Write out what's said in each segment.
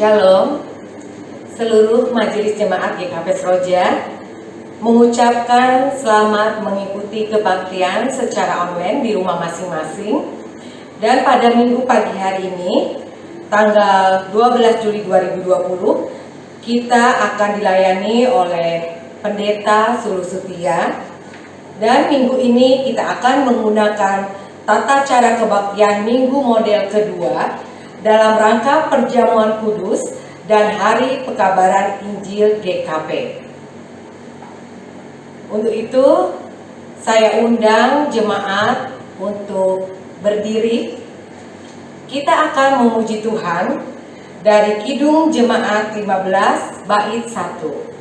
Shalom, seluruh majelis jemaat GKP Seroja mengucapkan selamat mengikuti kebaktian secara online di rumah masing-masing. Dan pada minggu pagi hari ini, tanggal 12 Juli 2020, kita akan dilayani oleh Pendeta Sulu Setia. Dan minggu ini kita akan menggunakan tata cara kebaktian minggu model kedua dalam rangka perjamuan kudus dan hari pekabaran Injil GKP. Untuk itu, saya undang jemaat untuk berdiri. Kita akan memuji Tuhan dari Kidung Jemaat 15 bait 1.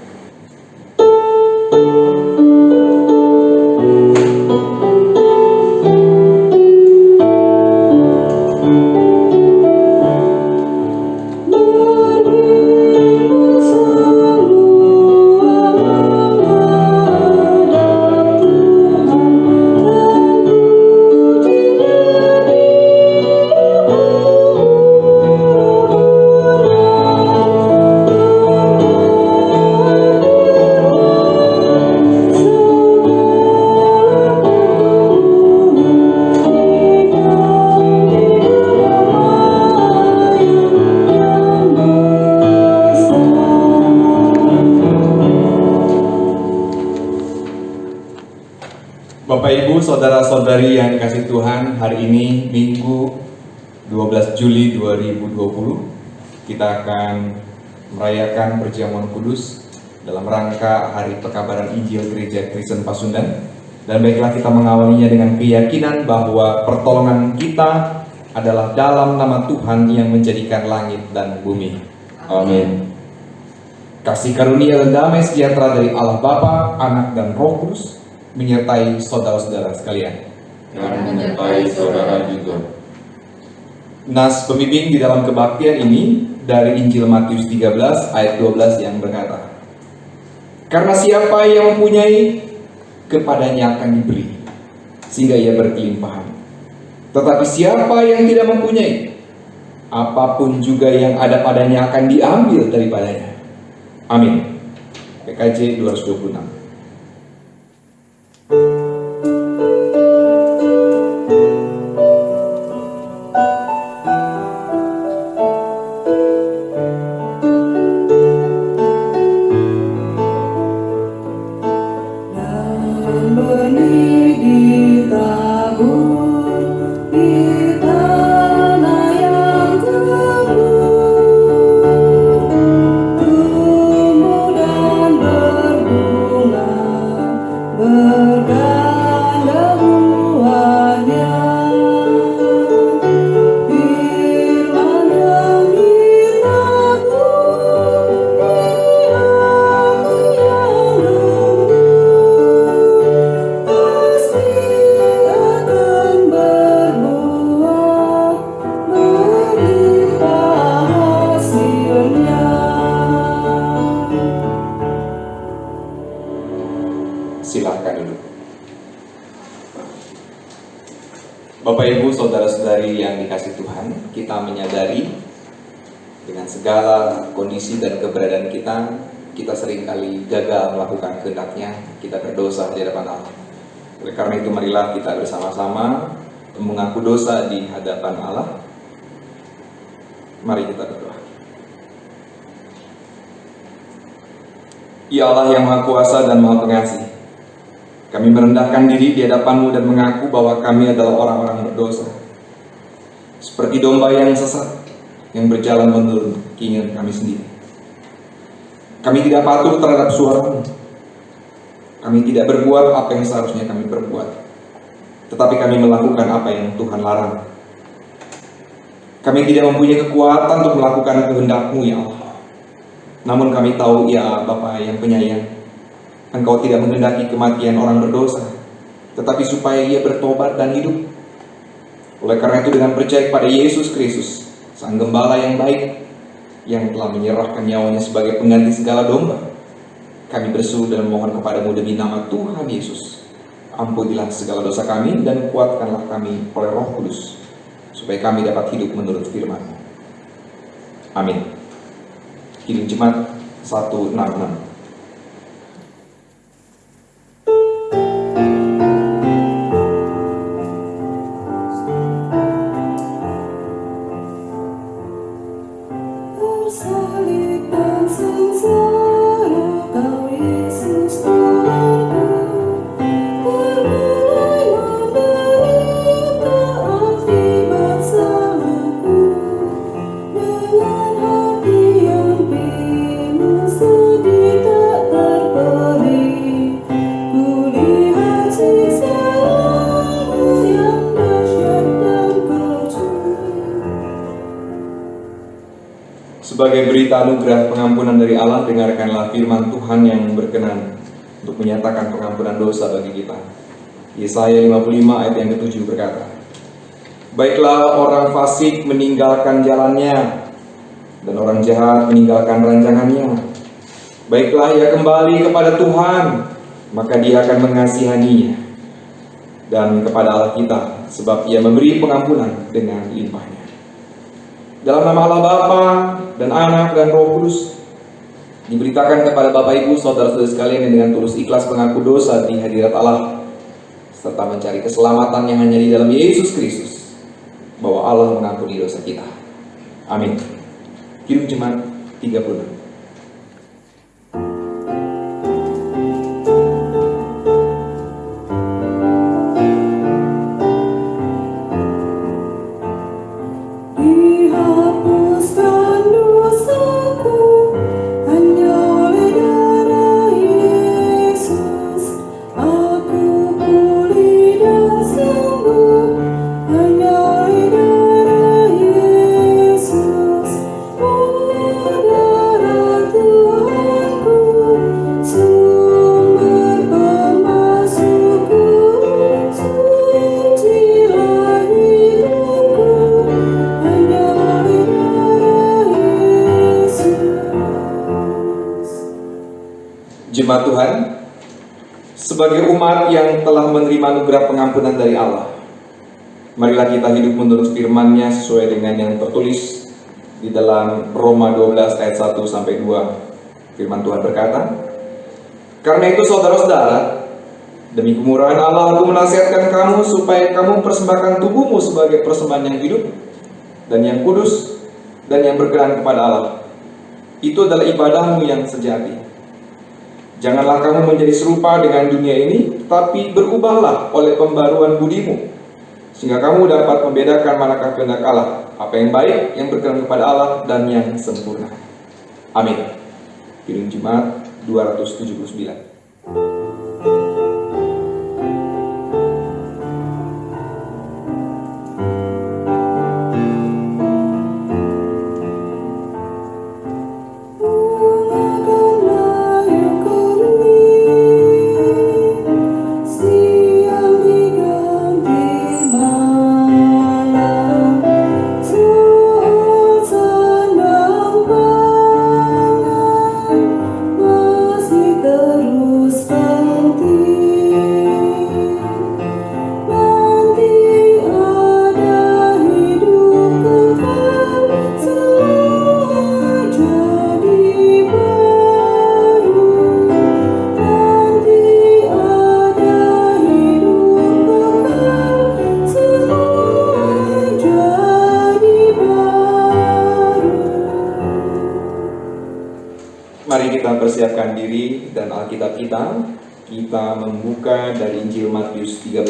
Bapak Ibu, saudara-saudari yang dikasihi Tuhan, hari ini Minggu 12 Juli 2020 kita akan merayakan perjamuan kudus dalam rangka Hari Pekabaran Injil Gereja Kristen Pasundan. Dan baiklah kita mengawalinya dengan keyakinan bahwa pertolongan kita adalah dalam nama Tuhan yang menjadikan langit dan bumi. Amin. Kasih karunia dan damai sejahtera dari Allah Bapa, Anak dan Roh Kudus menyertai saudara-saudara sekalian. Dan menyertai saudara juga. Nas pembimbing di dalam kebaktian ini dari Injil Matius 13 ayat 12 yang berkata, "Karena siapa yang mempunyai, kepadanya akan diberi, sehingga ia berkelimpahan. Tetapi siapa yang tidak mempunyai, apapun juga yang ada padanya akan diambil daripadanya." Amin. PKJ 226. Silahkan duduk. Bapak Ibu, saudara-saudari yang dikasihi Tuhan, kita menyadari dengan segala kondisi dan keberadaan kita seringkali gagal melakukan kehendak-Nya, kita berdosa di hadapan Allah. Oleh karena itu marilah kita bersama-sama mengaku dosa di hadapan Allah. Mari kita berdoa. Ya Allah yang Maha Kuasa dan Maha Pengasih, kami merendahkan diri di hadapan-Mu dan mengaku bahwa kami adalah orang-orang berdosa. seperti domba yang sesat, yang berjalan menurut keinginan kami sendiri. Kami tidak patuh terhadap suara-Mu. Kami tidak berbuat apa yang seharusnya kami perbuat, tetapi kami melakukan apa yang Tuhan larang. Kami tidak mempunyai kekuatan untuk melakukan kehendak-Mu, ya Allah. Namun kami tahu, ya Bapa yang penyayang, Engkau tidak menghendaki kematian orang berdosa, tetapi supaya ia bertobat dan hidup. Oleh karena itu, dengan percaya kepada Yesus Kristus, Sang Gembala yang baik, yang telah menyerahkan nyawanya sebagai pengganti segala domba, kami berseru dan memohon kepadamu demi nama Tuhan Yesus, ampunilah segala dosa kami dan kuatkanlah kami oleh Roh Kudus, supaya kami dapat hidup menurut firman-Mu. Amin. Kirim Jemaat 166. Salib dan sengsara Kau Yesus Tuhanku, bergulai menderita akibat salahku. Dengan hati yang penuh sedih tak terperi, ku lihat siksaanmu yang dahsyat dan keji. Sebagai berita anugerah pengampunan dari Allah, dengarkanlah firman Tuhan yang berkenan untuk menyatakan pengampunan dosa bagi kita. Yesaya 55 ayat yang ke-7 berkata, baiklah orang fasik meninggalkan jalannya, dan orang jahat meninggalkan rancangannya. Baiklah ia kembali kepada Tuhan, maka Dia akan mengasihaninya, dan kepada Allah kita, sebab Ia memberi pengampunan dengan limpahnya. Dalam nama Allah Bapa dan Anak dan Roh Kudus, diberitakan kepada Bapak Ibu saudara-saudara sekalian yang dengan tulus ikhlas mengaku dosa di hadirat Allah, serta mencari keselamatan yang hanya di dalam Yesus Kristus, bahwa Allah mengampuni dosa kita. Amin. Kirim Jemaat 36. Dihapuskan dosaku hanya oleh darah Yesus. Aku pulih dan sembuh hanya oleh darah Yesus. Darah Tuhanku, sumber pemasukku, sucilah hidupku. Jemaat Tuhan, sebagai umat yang telah menerima anugerah pengampunan dari Allah, marilah kita hidup menurut firman-Nya sesuai dengan yang tertulis di dalam Roma 12 ayat 1 sampai 2. Firman Tuhan berkata, karena itu saudara-saudara, demi kemurahan Allah aku menasihatkan kamu supaya kamu persembahkan tubuhmu sebagai persembahan yang hidup dan yang kudus dan yang berkenan kepada Allah. Itu adalah ibadahmu yang sejati. Janganlah kamu menjadi serupa dengan dunia ini, tapi berubahlah oleh pembaruan budimu, sehingga kamu dapat membedakan manakah kehendak Allah, apa yang baik, yang berkenan kepada Allah, dan yang sempurna. Amin. Kirim Jemaat 279. Mari kita persiapkan diri dan Alkitab kita. Kita membuka dari Injil Matius 13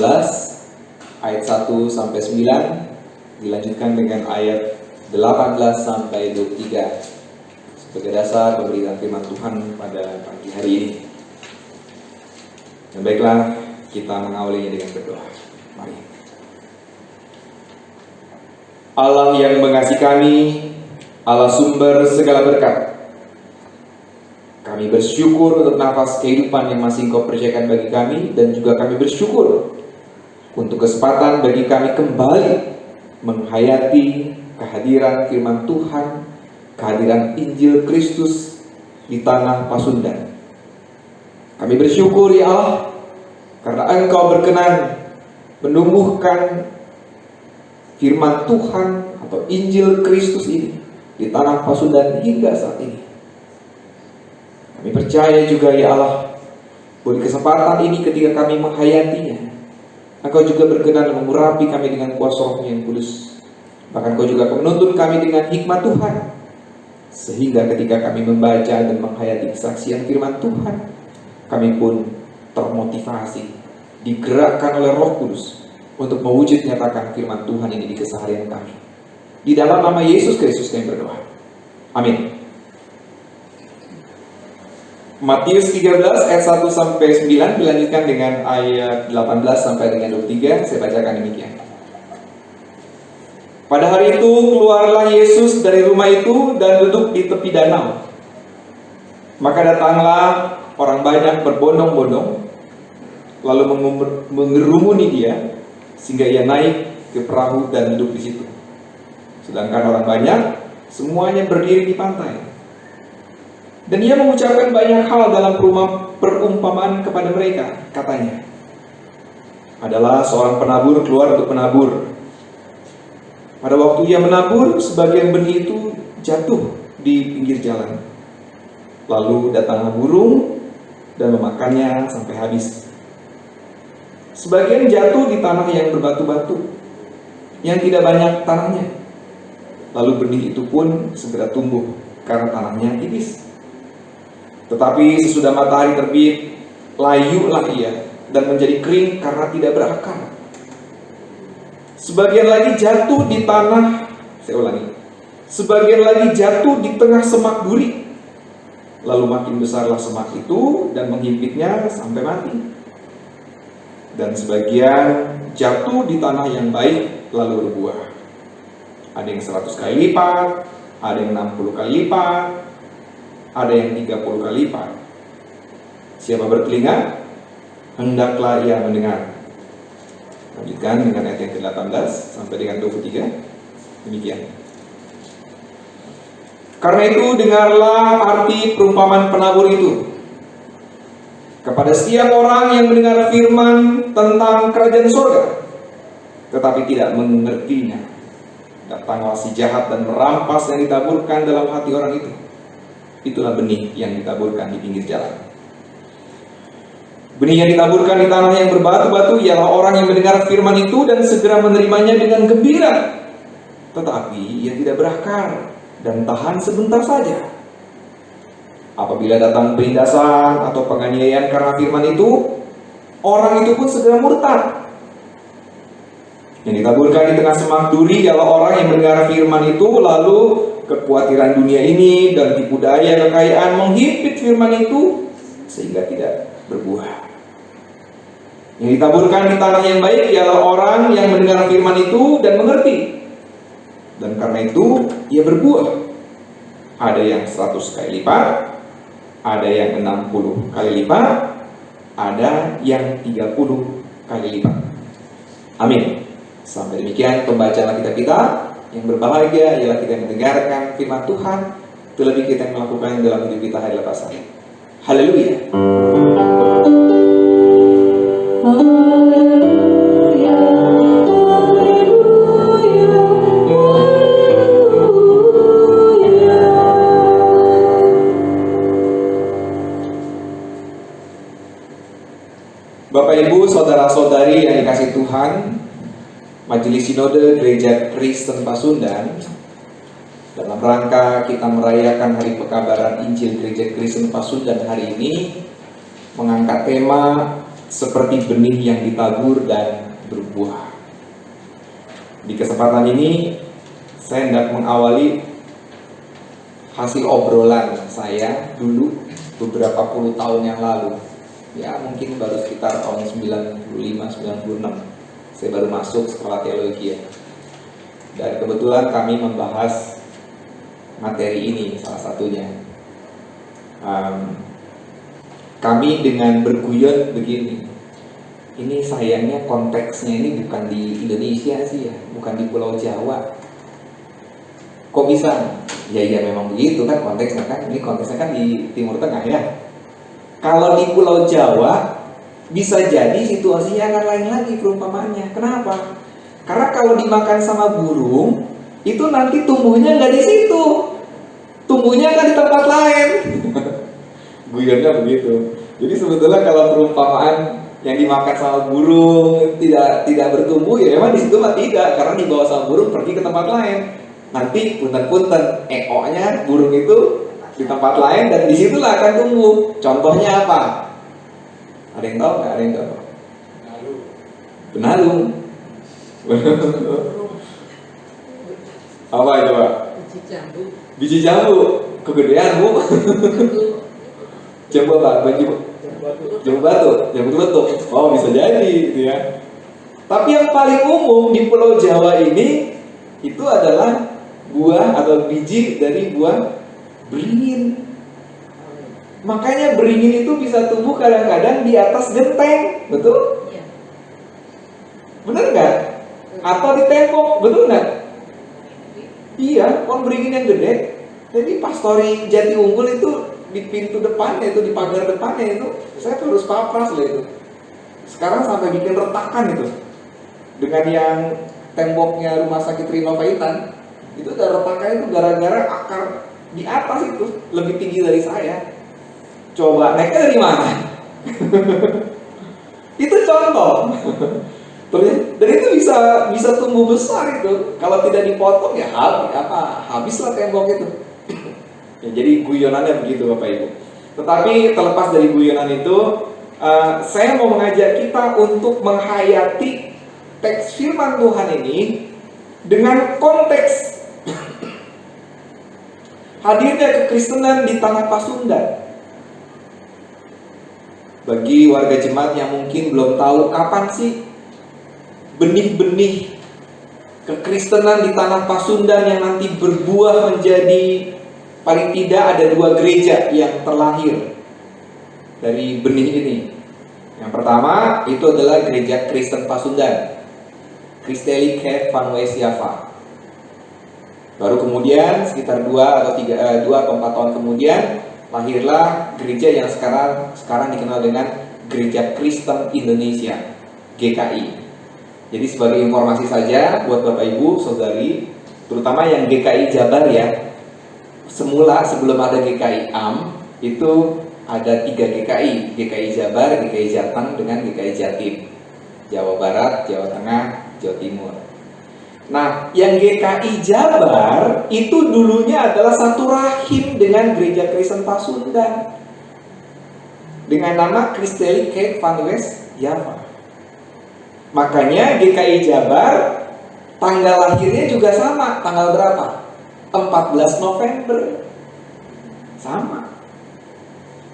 ayat 1 sampai 9 dilanjutkan dengan ayat 18 sampai 23 sebagai dasar pemberitaan firman Tuhan pada pagi hari ini. Dan baiklah, kita mengawalinya dengan berdoa. Mari. Allah yang mengasihi kami, Allah sumber segala berkat, kami bersyukur untuk nafas kehidupan yang masih Engkau percayakan bagi kami, dan juga kami bersyukur untuk kesempatan bagi kami kembali menghayati kehadiran firman Tuhan, kehadiran Injil Kristus di tanah Pasundan. Kami bersyukur ya Allah, karena Engkau berkenan menumbuhkan firman Tuhan atau Injil Kristus ini di tanah Pasundan hingga saat ini. Kami percaya juga ya Allah, bahwa di kesempatan ini ketika kami menghayatinya, Engkau juga berkenan mengurapi kami dengan kuasa Roh yang kudus. Bahkan Engkau juga akan menuntun kami dengan hikmat Tuhan, sehingga ketika kami membaca dan menghayati kesaksian firman Tuhan, kami pun termotivasi, digerakkan oleh Roh Kudus untuk mewujud nyatakan firman Tuhan ini di keseharian kami. Di dalam nama Yesus Kristus kami berdoa. Amin. Matius 13 ayat 1 sampai 9 dilanjutkan dengan ayat 18 sampai dengan 23. Saya bacakan demikian. Pada hari itu keluarlah Yesus dari rumah itu dan duduk di tepi danau. Maka datanglah orang banyak berbondong-bondong, lalu mengerumuni dia, sehingga ia naik ke perahu dan duduk di situ. Sedangkan orang banyak semuanya berdiri di pantai. Dan ia mengucapkan banyak hal dalam perumpamaan kepada mereka. Katanya, adalah seorang penabur keluar untuk menabur. Pada waktu ia menabur, sebagian benih itu jatuh di pinggir jalan. Lalu datanglah burung dan memakannya sampai habis. Sebagian jatuh di tanah yang berbatu-batu, yang tidak banyak tanahnya. Lalu benih itu pun segera tumbuh karena tanahnya tipis. Tetapi sesudah matahari terbit, layulah ia dan menjadi kering karena tidak berakar. Sebagian lagi jatuh di tanah, saya ulangi, sebagian lagi jatuh di tengah semak duri. Lalu makin besarlah semak itu dan menghimpitnya sampai mati. Dan sebagian jatuh di tanah yang baik lalu berbuah. Ada yang 100 kali lipat, ada yang 60 kali lipat, ada yang 30 kali lipat. Siapa bertelinga, hendaklah ia mendengar. Lanjutkan dengan ayat yang ke-18 sampai dengan 23. Demikian. Karena itu dengarlah arti perumpamaan penabur itu. Kepada setiap orang yang mendengar firman tentang kerajaan surga, tetapi tidak mengertinya, datanglah si jahat dan merampas yang ditaburkan dalam hati orang itu. Itulah benih yang ditaburkan di pinggir jalan. Benih yang ditaburkan di tanah yang berbatu-batu ialah orang yang mendengar firman itu dan segera menerimanya dengan gembira. Tetapi ia tidak berakar dan tahan sebentar saja. Apabila datang penindasan atau penganiayaan karena firman itu, orang itu pun segera murtad. Yang ditaburkan di tengah semak duri ialah orang yang mendengar firman itu, lalu kekhawatiran dunia ini dan tipu daya kekayaan menghimpit firman itu sehingga tidak berbuah. Yang ditaburkan di tanah yang baik ialah orang yang mendengar firman itu dan mengerti. Dan karena itu ia berbuah. Ada yang 100 kali lipat, ada yang 60 kali lipat, ada yang 30 kali lipat. Amin. Sampai demikian pembacaan Alkitab kita. Yang berbahagia ialah kita yang mendengarkan firman Tuhan, terlebih kita yang melakukannya dalam hidup kita hari lepas hari. Haleluya. Haleluya, haleluya, haleluya. Bapak Ibu, saudara-saudari yang dikasihi Tuhan, Majelis Sinode Gereja Kristen Pasundan dalam rangka kita merayakan Hari Pekabaran Injil Gereja Kristen Pasundan hari ini mengangkat tema seperti benih yang ditabur dan berbuah. Di kesempatan ini saya hendak mengawali hasil obrolan saya dulu beberapa puluh tahun yang lalu. Ya mungkin baru sekitar tahun 95-96 saya baru masuk sekolah teologi ya. Dan kebetulan kami membahas materi ini salah satunya. Kami dengan berguyon begini, ini sayangnya konteksnya ini bukan di Indonesia sih ya, bukan di Pulau Jawa. Kok bisa? Ya memang begitu kan konteksnya kan, ini konteksnya kan di Timur Tengah ya. Kalau di Pulau Jawa bisa jadi situasinya akan lain lagi perumpamaannya. Kenapa? Karena kalau dimakan sama burung, itu nanti tumbuhnya nggak di situ, tumbuhnya kan di tempat lain. Guyonnya begitu. Jadi sebetulnya kalau perumpamaan yang dimakan sama burung tidak bertumbuh, ya memang di situ mah tidak, karena dibawa sama burung pergi ke tempat lain. Nanti punten-punten nya burung itu di tempat lain dan disitulah akan tumbuh. Contohnya apa? Ada yang tahu nggak? Ada yang tahu? Benalung. Apa itu Pak? Biji jambu. Kegedean Bu. Jambu apa? Jambu batu. Oh bisa jadi gitu ya. Tapi yang paling umum di Pulau Jawa ini itu adalah buah atau biji dari buah beringin. Makanya beringin itu bisa tumbuh kadang-kadang di atas genteng, betul? Bener nggak? Atau di tembok, betul nggak? Iya, pohon beringin yang gede. Jadi pastori Jatiunggul itu di pintu depannya itu, di pagar depannya itu, saya terus papras lah itu. Sekarang sampai bikin retakan itu. Dengan yang temboknya rumah sakit Rino Paitan, itu udah retakan itu gara-gara akar di atas itu lebih tinggi dari saya. Coba naiknya dari mana? Itu contoh. Dan itu bisa tumbuh besar itu. Kalau tidak dipotong ya habislah tembok itu. Ya, jadi guyonannya begitu Bapak Ibu. Tetapi terlepas dari guyonan itu, saya mau mengajak kita untuk menghayati teks firman Tuhan ini dengan konteks hadirnya kekristenan di tanah Pasundan. Bagi warga jemaat yang mungkin belum tahu kapan sih benih-benih kekristenan di tanah Pasundan yang nanti berbuah menjadi paling tidak ada 2 gereja yang terlahir dari benih ini. Yang pertama itu adalah gereja Kristen Pasundan, Christelik van Java. Baru kemudian sekitar 2 atau 4 tahun kemudian lahirlah gereja yang sekarang dikenal dengan Gereja Kristen Indonesia, GKI. Jadi sebagai informasi saja buat Bapak Ibu, Saudari, terutama yang GKI Jabar ya. Semula sebelum ada GKI AM itu ada 3 GKI, GKI Jabar, GKI Jateng dengan GKI Jatim, Jawa Barat, Jawa Tengah, Jawa Timur. Nah, yang GKI Jabar itu dulunya adalah satu rahim dengan Gereja Kristen Pasundan dengan nama Christelik van Java. Makanya GKI Jabar tanggal lahirnya juga sama, tanggal berapa? 14 November. Sama.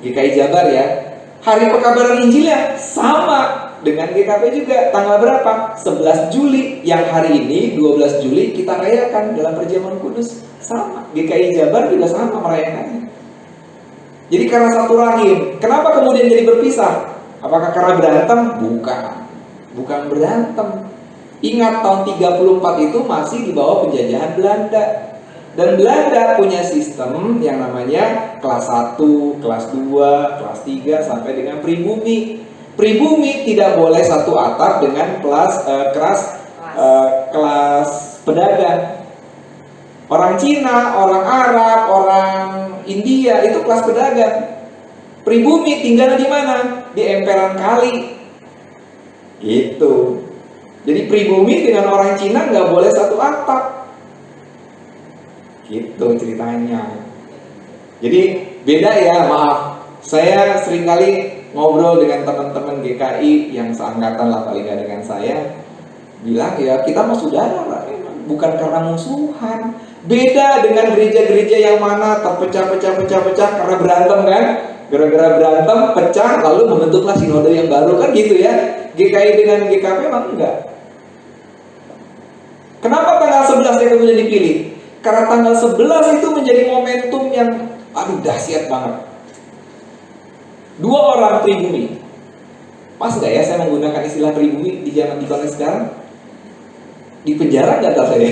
GKI Jabar ya. Hari Pekabaran Injilnya sama dengan GKP juga. Tanggal berapa? 11 Juli. Yang hari ini 12 Juli kita rayakan dalam perjamuan kudus. Sama. GKI Jabar juga sama merayakannya. Jadi karena satu rahim. Kenapa kemudian jadi berpisah? Apakah karena berantem? Bukan berantem. Ingat tahun 34 itu masih di bawah penjajahan Belanda. Dan Belanda punya sistem yang namanya kelas 1, kelas 2, kelas 3 sampai dengan pribumi. Pribumi tidak boleh satu atap dengan kelas pedagang. Orang Cina, orang Arab, orang India itu kelas pedagang. Pribumi tinggal di mana? Di emperan kali. Gitu. Jadi pribumi dengan orang Cina nggak boleh satu atap. Gitu ceritanya. Jadi beda ya, maaf. Saya seringkali ngobrol dengan teman-teman GKI yang seangkatan lah paling nggak dengan saya, bilang ya kita mah saudara, bukan karena musuhan. Beda dengan gereja-gereja yang mana terpecah-pecah karena berantem kan? Gara-gara berantem, pecah, lalu membentuklah sinode yang baru kan gitu ya. GKI dengan GKP emang enggak. Kenapa tanggal 11 yang kemudian dipilih? Karena tanggal 11 itu menjadi momentum yang dahsyat banget. 2 orang pribumi. Pas nggak ya saya menggunakan istilah pribumi di zaman di konteks sekarang? Di penjara nggak tahu saya?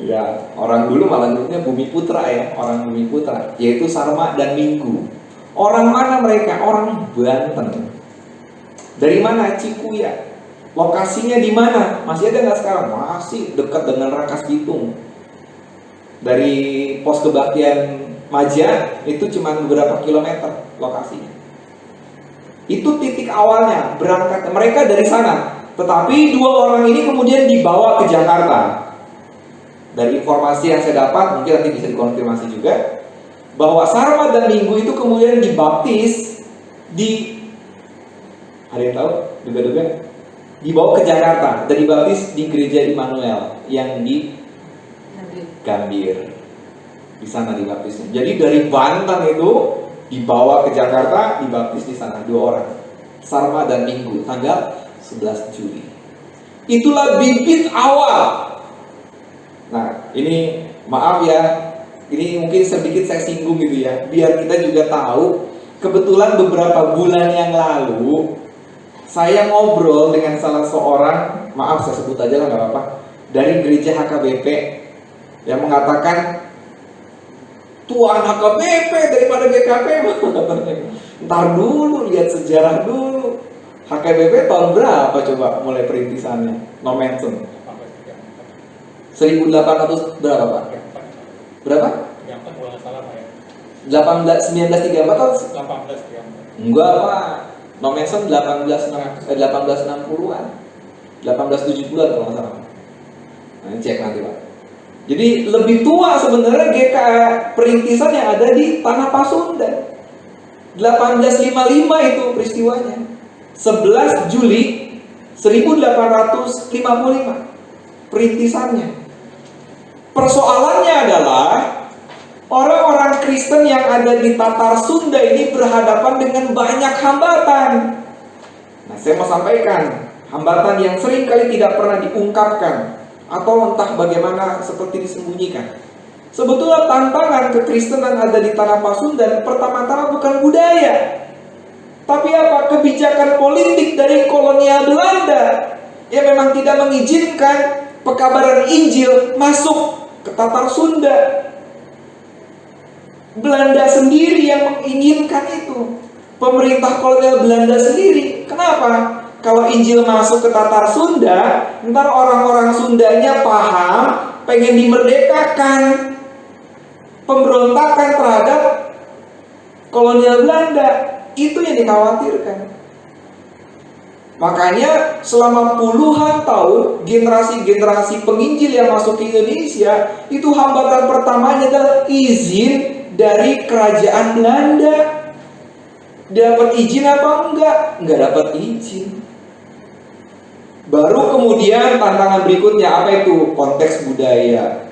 Ya, orang dulu malah nyebutnya Bumi Putra ya, orang Bumi Putra, yaitu Sarma dan Minggu. Orang mana mereka? Orang Banten. Dari mana? Cikuya. Lokasinya di mana? Masih ada nggak sekarang? Masih dekat dengan Rangkas Bitung. Dari pos kebaktian Maja itu cuma beberapa kilometer lokasinya. Itu titik awalnya berangkat mereka dari sana. Tetapi 2 orang ini kemudian dibawa ke Jakarta. Dari informasi yang saya dapat, mungkin nanti bisa dikonfirmasi juga, bahwa Sarma dan Minggu itu kemudian dibaptis di, ada yang tahu? Duga-duga? Dibawa ke Jakarta dan dibaptis di gereja Immanuel yang di Gambir. Di sana dibaptisnya. Jadi dari Banten itu dibawa ke Jakarta, dibaptis di sana 2 orang. Sarma dan Minggu, tanggal 11 Juli. Itulah bibit awal. Nah, ini maaf ya, ini mungkin sedikit saya singgung gitu ya, biar kita juga tahu. Kebetulan beberapa bulan yang lalu saya ngobrol dengan salah seorang, maaf saya sebut aja lah nggak apa-apa, dari gereja HKBP yang mengatakan, Tuhan HKBP daripada GKP. Ntar dulu, lihat sejarah dulu. HKBP tahun berapa coba mulai perintisannya? No mention. 1800 berapa Pak? Berapa? 1934 atau? 1834. Enggak Pak. No mention 1860-an. 1870-an kalau nggak salah. Nah, cek nanti Pak. Jadi lebih tua sebenarnya GK perintisan yang ada di Tanah Pasundan. 1855 itu peristiwanya. 11 Juli 1855 perintisannya. Persoalannya adalah orang-orang Kristen yang ada di Tatar Sunda ini berhadapan dengan banyak hambatan. Nah, saya mau sampaikan hambatan yang sering kali tidak pernah diungkapkan atau entah bagaimana seperti disembunyikan. Sebetulnya tantangan kekristenan ada di Tanah Pasundan pertama-tama bukan budaya, tapi apa? Kebijakan politik dari kolonial Belanda yang memang tidak mengizinkan pekabaran Injil masuk ke Tatar Sunda. Belanda sendiri yang menginginkan itu. Pemerintah kolonial Belanda sendiri. Kenapa? Kalau Injil masuk ke Tatar Sunda, ntar orang-orang Sundanya paham, pengen dimerdekakan. Pemberontakan terhadap kolonial Belanda. Itu yang dikhawatirkan. Makanya selama puluhan tahun generasi-generasi penginjil yang masuk ke Indonesia, itu hambatan pertamanya adalah izin dari kerajaan Belanda. Dapat izin apa enggak? Enggak dapat izin. Baru kemudian tantangan berikutnya apa itu? Konteks budaya,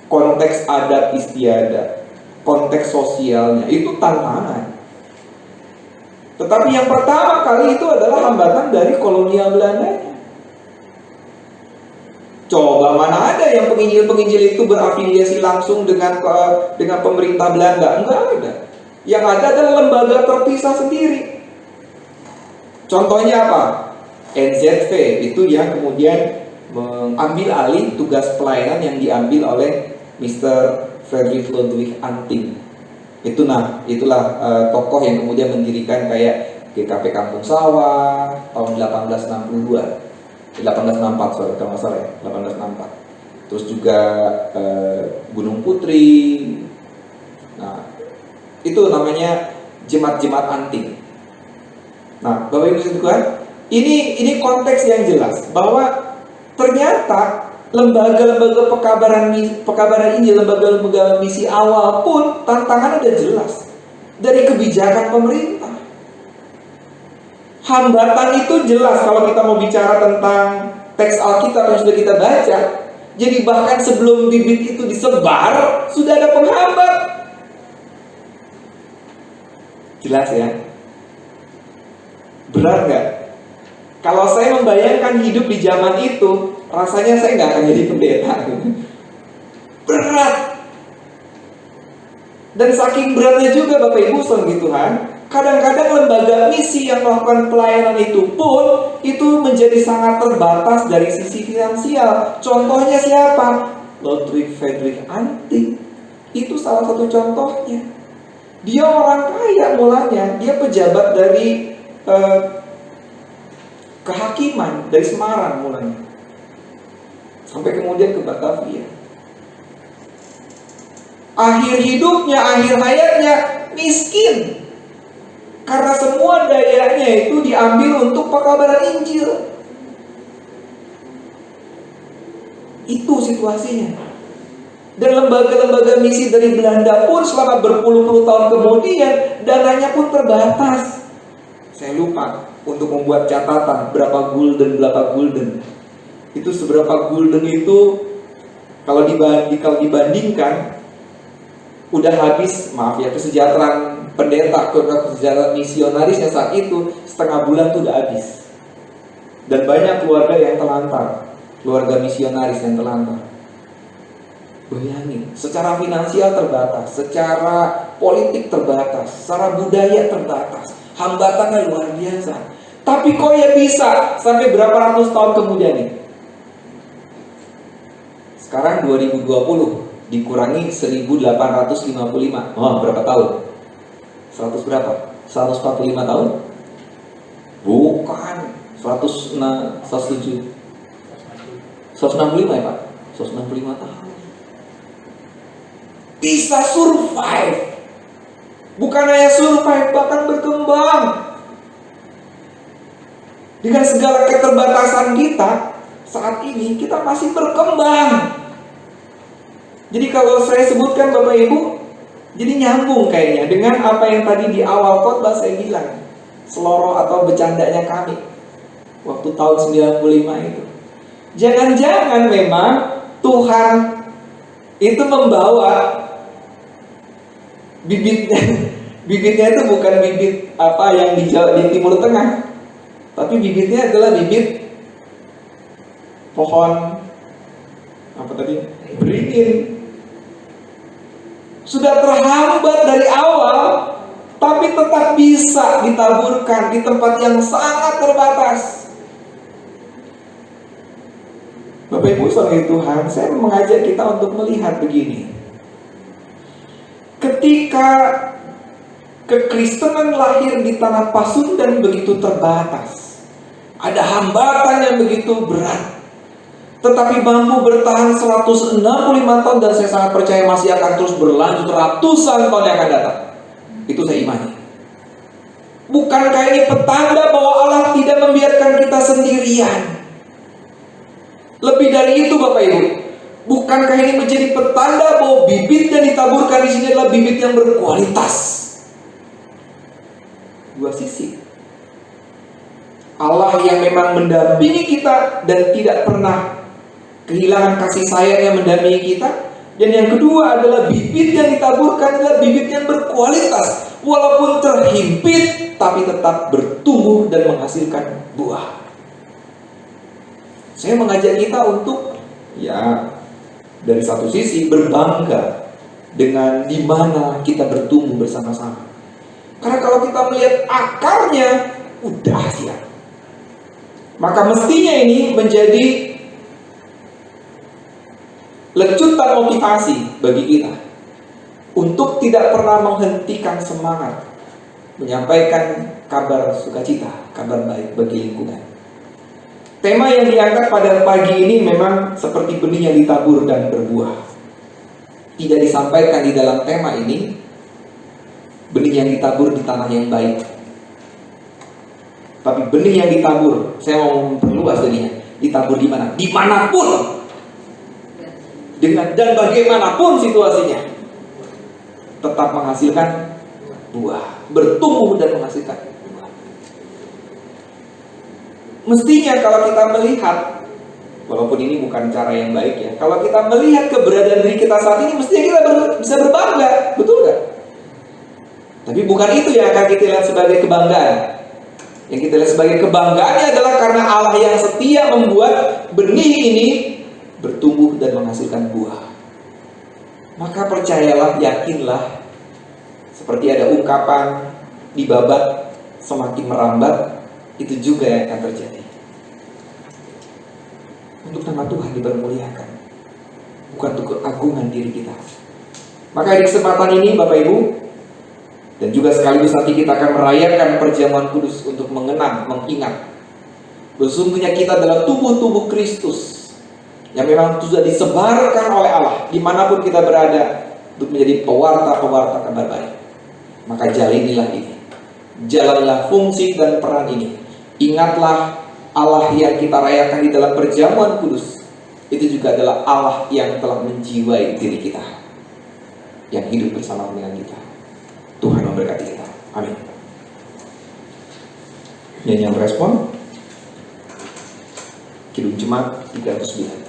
konteks adat istiadat, konteks sosialnya, itu tantangan. Tetapi yang pertama kali itu adalah hambatan dari kolonial Belanda. Coba mana ada yang penginjil-penginjil itu berafiliasi langsung dengan pemerintah Belanda? Enggak ada. Yang ada adalah lembaga terpisah sendiri. Contohnya apa? NZV itu yang kemudian mengambil alih tugas pelayanan yang diambil oleh Mr. Friedrich Ludwig Anting. Itulah tokoh yang kemudian mendirikan kayak GKP Kampung Sawah tahun 1864 sorry, kalau nggak salah ya, 1864. Terus juga Gunung Putri. Nah, itu namanya Jemaat Anting. Nah, Bapak Ibu sekalian, ini konteks yang jelas bahwa ternyata lembaga-lembaga pekabaran Injil, lembaga-lembaga misi awal pun tantangan udah jelas dari kebijakan pemerintah. Hambatan itu jelas kalau kita mau bicara tentang teks Alkitab yang sudah kita baca. Jadi bahkan sebelum bibit itu disebar, sudah ada penghambat. Jelas ya? Berat nggak? Kalau saya membayangkan hidup di zaman itu, rasanya saya nggak akan jadi pendeta. Berat. Dan saking beratnya juga Bapak Ibu saudara Tuhan, kadang-kadang lembaga misi yang melakukan pelayanan itu pun itu menjadi sangat terbatas dari sisi finansial. Contohnya siapa? Lothar Friedrich Anting. Itu salah satu contohnya. Dia orang kaya mulanya, dia pejabat dari kehakiman dari Semarang mulanya, sampai kemudian ke Batavia. Akhir hidupnya, akhir hayatnya miskin, karena semua dayanya itu diambil untuk pekabaran Injil. Itu situasinya. Dan lembaga-lembaga misi dari Belanda pun selama berpuluh-puluh tahun kemudian dananya pun terbatas. Saya lupa untuk membuat catatan berapa gulden. Itu seberapa gulden itu kalau dibandingkan udah habis, maaf ya, kesejahteraan pendeta, kesejahteraan misionarisnya saat itu setengah bulan tuh udah habis. Dan banyak keluarga yang telantar, keluarga misionaris yang telantar. Bayangin, secara finansial terbatas, secara politik terbatas, secara budaya terbatas, hambatannya luar biasa. Tapi kok ya bisa sampai berapa ratus tahun kemudian nih? Sekarang 2020 dikurangi 1855. Oh, berapa tahun? 100 berapa? 145 tahun? Bukan, 107. 165 ya Pak? 165 tahun. Bisa survive. Bukan hanya survive, bahkan berkembang. Dengan segala keterbatasan kita, saat ini kita masih berkembang. Jadi kalau saya sebutkan Bapak Ibu, jadi nyambung kayaknya dengan apa yang tadi di awal khotbah saya bilang, seloroh atau bercandanya kami waktu tahun 95 itu. Jangan-jangan memang Tuhan itu membawa bibitnya itu bukan bibit apa yang di Timur Tengah, tapi bibitnya adalah bibit pohon apa tadi? Beringin. Sudah terhambat dari awal, tapi tetap bisa ditaburkan di tempat yang sangat terbatas. Bapak Ibu saudara Tuhan, saya mengajak kita untuk melihat begini. Ketika kekristenan lahir di tanah Pasundan begitu terbatas, ada hambatan yang begitu berat, tetapi mampu bertahan 165 tahun, dan saya sangat percaya masih akan terus berlanjut ratusan tahun yang akan datang. Itu saya imani. Bukankah ini petanda bahwa Allah tidak membiarkan kita sendirian? Lebih dari itu Bapak Ibu, bukankah ini menjadi petanda bahwa bibit yang ditaburkan di sini adalah bibit yang berkualitas? Dua sisi. Allah yang memang mendampingi kita dan tidak pernah kehilangan kasih sayang yang mendampingi kita. Dan yang kedua adalah bibit yang ditaburkan adalah bibit yang berkualitas, walaupun terhimpit tapi tetap bertumbuh dan menghasilkan buah. Saya mengajak kita untuk dari satu sisi berbangga dengan di mana kita bertumbuh bersama-sama. Karena kalau kita melihat akarnya udah siap, maka mestinya ini menjadi lecutan motivasi bagi kita untuk tidak pernah menghentikan semangat menyampaikan kabar sukacita, kabar baik bagi lingkungan. Tema yang diangkat pada pagi ini memang seperti benih yang ditabur dan berbuah. Tidak disampaikan di dalam tema ini benih yang ditabur di tanah yang baik, tapi benih yang ditabur, saya mau memperluas benihnya, ditabur di mana? Dimanapun, dengan dan bagaimanapun situasinya, tetap menghasilkan buah, bertumbuh dan menghasilkan buah. Mestinya kalau kita melihat Walaupun ini bukan cara yang baik ya. Kalau kita melihat keberadaan diri kita saat ini, mestinya kita bisa berbangga, betul nggak? Tapi bukan itu yang akan kita lihat sebagai kebanggaan. Yang kita lihat sebagai kebanggaannya adalah karena Allah yang setia membuat benih ini bertumbuh dan menghasilkan buah. Maka percayalah, yakinlah, seperti ada ungkapan di babat semakin merambat, itu juga yang akan terjadi. Untuk nama Tuhan dipermuliakan, bukan untuk keagungan diri kita. Maka di kesempatan ini Bapak Ibu, dan juga sekaligus nanti kita akan merayakan perjamuan kudus untuk mengenang, mengingat sesungguhnya kita adalah tubuh-tubuh Kristus yang memang sudah disebarkan oleh Allah dimanapun kita berada untuk menjadi pewarta-pewarta kabar baik. Maka jalanilah ini, jalanilah fungsi dan peran ini. Ingatlah Allah yang kita rayakan di dalam perjamuan kudus itu juga adalah Allah yang telah menjiwai diri kita, yang hidup bersama dengan kita. Tuhan memberkati kita. Amin. Nyanyian respon Kidung Jemaat 309.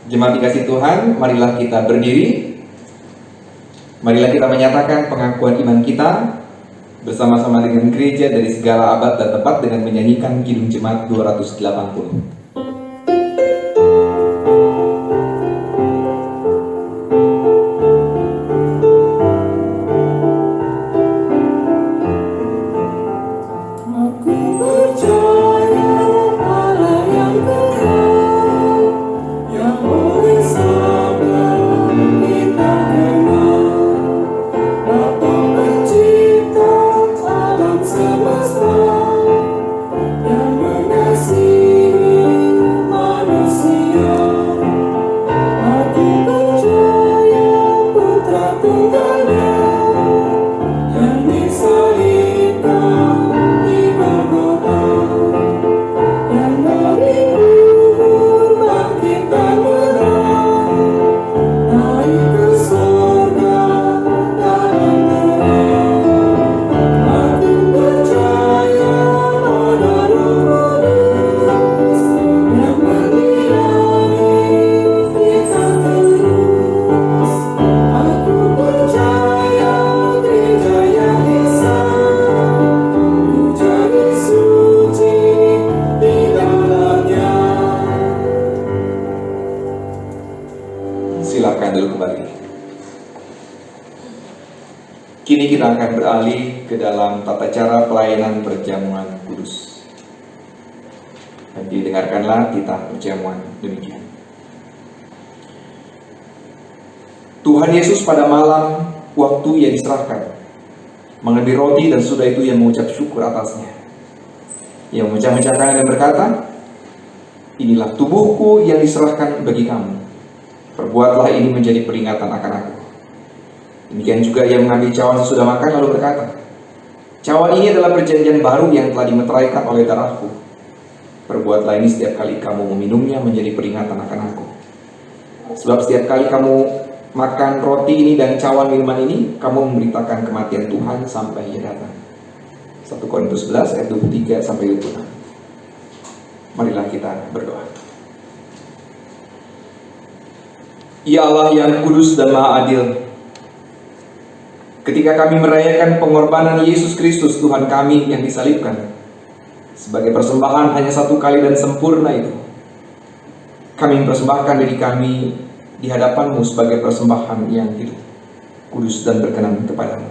Jemaat dikasih Tuhan, marilah kita berdiri. Marilah kita menyatakan pengakuan iman kita bersama-sama dengan gereja dari segala abad dan tempat dengan menyanyikan Kidung Jemaat 280. Kini kita akan beralih ke dalam tata cara pelayanan perjamuan kudus. Dan didengarkanlah titah perjamuan demikian. Tuhan Yesus pada malam waktu ia diserahkan mengambil roti dan sudah itu ia mengucap syukur atasnya. Ia memecah-mecahkan dan berkata, "Inilah tubuhku yang diserahkan bagi kamu. Perbuatlah ini menjadi peringatan akan aku." Demikian juga ia mengambil cawan sesudah makan lalu berkata, "Cawan ini adalah perjanjian baru yang telah dimeteraikan oleh darahku. Perbuatlah ini setiap kali kamu meminumnya menjadi peringatan akan aku. Sebab setiap kali kamu makan roti ini dan cawan minuman ini, kamu memberitakan kematian Tuhan sampai ia datang." 1 Korintus 11 ayat 23 sampai 26. Marilah kita berdoa. Ya Allah yang kudus dan maha adil, ketika kami merayakan pengorbanan Yesus Kristus Tuhan kami yang disalibkan sebagai persembahan hanya satu kali dan sempurna itu, kami mempersembahkan diri kami di hadapan-Mu sebagai persembahan yang hidup, kudus dan berkenan kepadamu.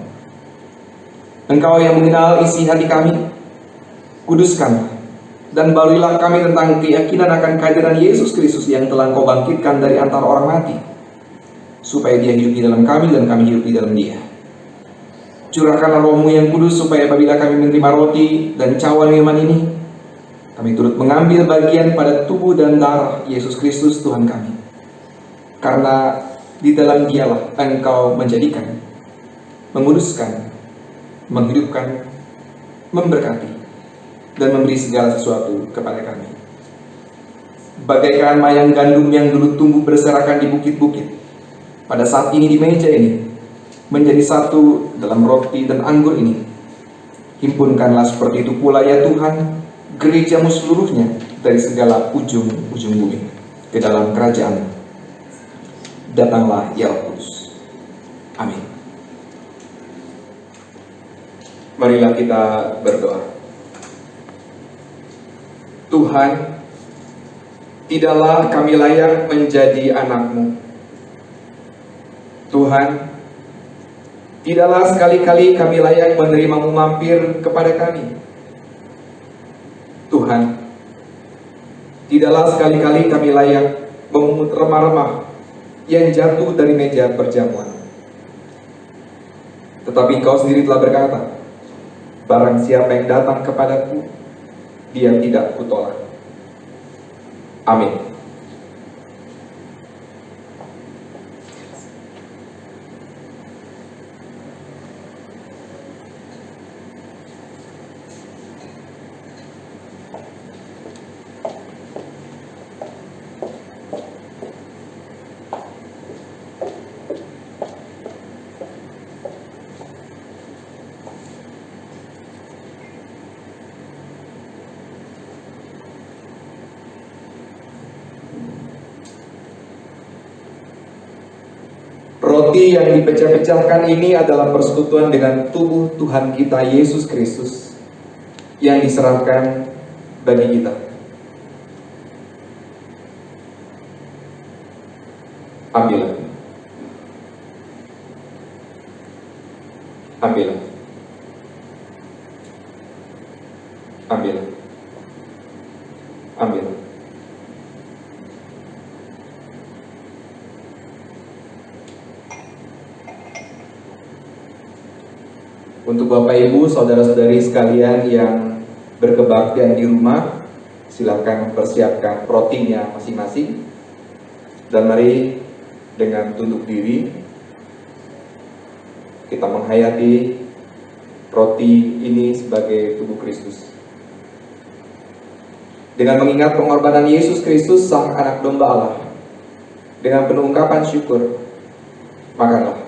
Engkau yang mengenal isi hati kami, kuduskanlah dan baruilah kami tentang keyakinan akan kehadiran Yesus Kristus yang telah Engkau bangkitkan dari antara orang mati, supaya Dia hidup di dalam kami dan kami hidup di dalam Dia. Curahkanlah Roh-Mu yang kudus supaya apabila kami menerima roti dan cawan minuman ini, kami turut mengambil bagian pada tubuh dan darah Yesus Kristus Tuhan kami. Karena di dalam Dialah Engkau menjadikan, menguduskan, menghidupkan, memberkati, dan memberi segala sesuatu kepada kami. Bagaikan mayang gandum yang dulu tumbuh berserakan di bukit-bukit, pada saat ini di meja ini, menjadi satu dalam roti dan anggur ini. Himpunkanlah seperti itu pula ya Tuhan, gereja-Mu seluruhnya dari segala ujung-ujung bumi ke dalam kerajaan. Datanglah ya Roh Kudus. Amin. Marilah kita berdoa. Tuhan, tidaklah kami layak menjadi anak-Mu. Tuhan, tidaklah sekali-kali kami layak menerima-Mu mampir kepada kami. Tuhan, tidaklah sekali-kali kami layak memungut remah-remah yang jatuh dari meja perjamuan. Tetapi Engkau sendiri telah berkata, barang siapa yang datang kepadaku, Dia tidak kutolak. Amin. Roti yang dipecah-pecahkan ini adalah persekutuan dengan tubuh Tuhan kita Yesus Kristus yang diserahkan bagi kita. Ambillah. Ambillah. Ambillah. Ambillah. Untuk Bapak Ibu, saudara-saudari sekalian yang berkebaktian di rumah, silakan persiapkan rotinya masing-masing. Dan mari dengan tunduk diri kita menghayati roti ini sebagai tubuh Kristus. Dengan mengingat pengorbanan Yesus Kristus, Sang Anak Domba Allah, dengan penuh ungkapan syukur, makanlah.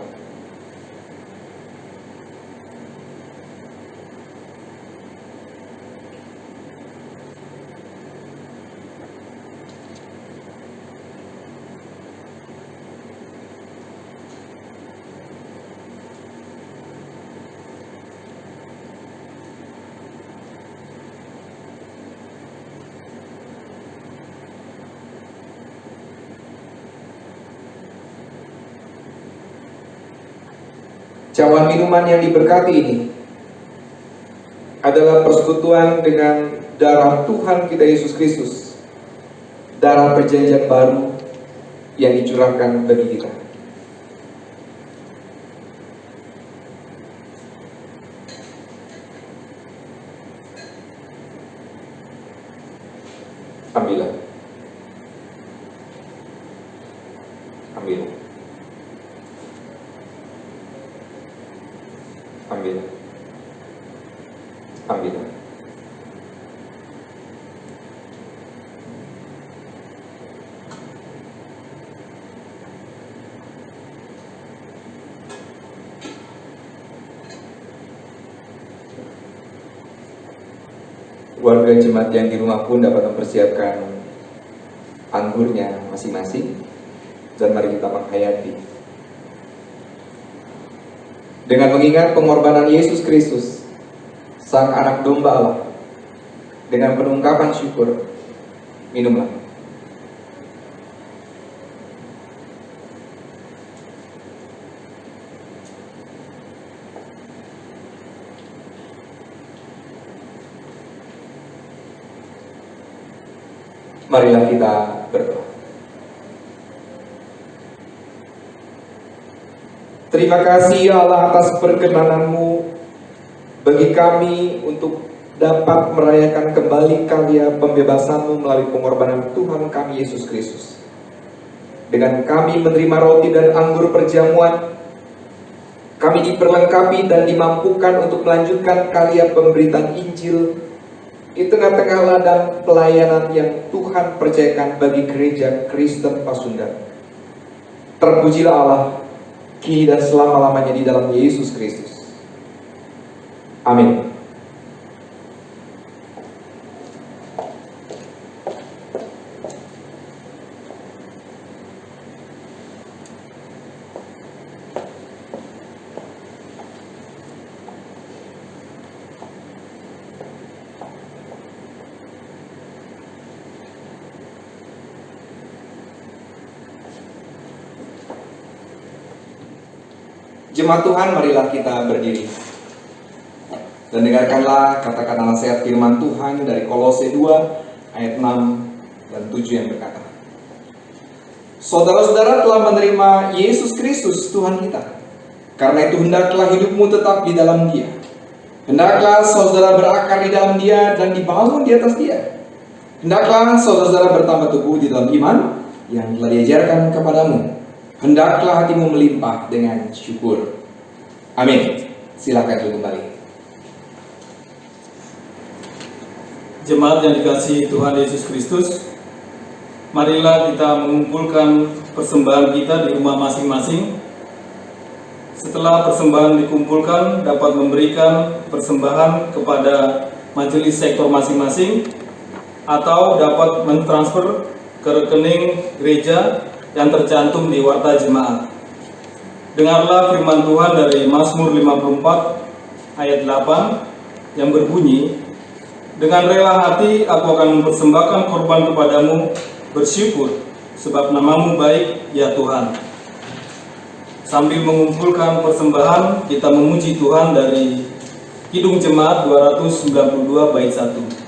Cawan minuman yang diberkati ini adalah persekutuan dengan darah Tuhan kita Yesus Kristus, darah perjanjian baru yang dicurahkan bagi kita. Ambillah. Ambillah. Ambillah. Ambillah. Warga jemaat yang di rumah pun dapat mempersiapkan anggurnya masing-masing, dan mari kita menghayati dengan mengingat pengorbanan Yesus Kristus, Sang Anak Domba Allah. Dengan penuh ungkapan syukur, minumlah. Marilah kita berdoa. Terima kasih ya Allah atas perkenanan-Mu bagi kami untuk dapat merayakan kembali karya pembebasan-Mu melalui pengorbanan Tuhan kami Yesus Kristus. Dengan kami menerima roti dan anggur perjamuan, kami diperlengkapi dan dimampukan untuk melanjutkan karya pemberitaan Injil di tengah-tengah ladang pelayanan yang Tuhan percayakan bagi gereja Kristen Pasundan. Terpujilah Allah, kini dan selama-lamanya di dalam Yesus Kristus. Amin. Jemaat Tuhan, marilah kita berdiri dan dengarkanlah kata-kata nasihat firman Tuhan dari Kolose 2 ayat 6 dan 7 yang berkata, saudara-saudara telah menerima Yesus Kristus Tuhan kita, karena itu hendaklah hidupmu tetap di dalam Dia. Hendaklah saudara berakar di dalam Dia dan dibangun di atas Dia. Hendaklah saudara-saudara bertambah teguh di dalam iman yang telah diajarkan kepadamu. Hendaklah hatimu melimpah dengan syukur. Amin. Silakan duduk kembali. Jemaat yang dikasihi Tuhan Yesus Kristus, marilah kita mengumpulkan persembahan kita di rumah masing-masing. Setelah persembahan dikumpulkan, dapat memberikan persembahan kepada majelis sektor masing-masing atau dapat mentransfer ke rekening gereja yang tercantum di warta jemaat. Dengarlah firman Tuhan dari Mazmur 54 ayat 8 yang berbunyi, dengan rela hati aku akan mempersembahkan korban kepadamu, bersyukur sebab namamu baik ya Tuhan. Sambil mengumpulkan persembahan, kita memuji Tuhan dari Kidung Jemaat 292 bait 1.